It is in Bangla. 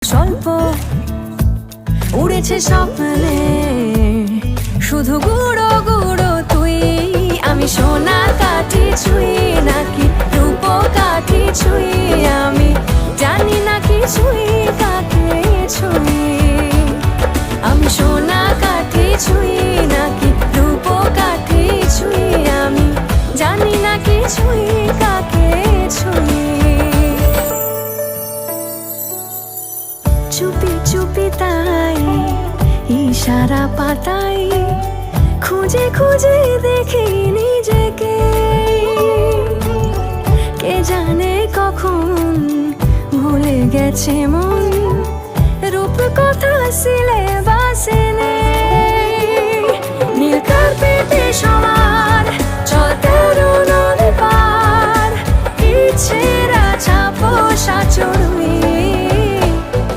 স্বল্প উড়েছে স্বপ্নে শুধু গুঁড়ো গুঁড়ো তুই। আমি সোনা কাঠি ছুঁই নাকি রূপ কাঠি ছুঁই, আমি জানি না কিছুই কাকে ছুঁই। আমি সোনা কাঠি ছুঁই নাকি রূপ কাঠি ছুঁই, আমি জানি না কিছুই কাকে ছুঁই। চুপি চুপি তাই ইশারা পাতাই খুঁজে খুঁজে দেখি নিজেকে, কে জানে কখন ভুলে গেছে মন রূপ কথা সিলেবাসে নেই। নীল কার্পেটে সবার চল 13 নদী পার, ইচ্ছেরা ছাপোষা চড়ুই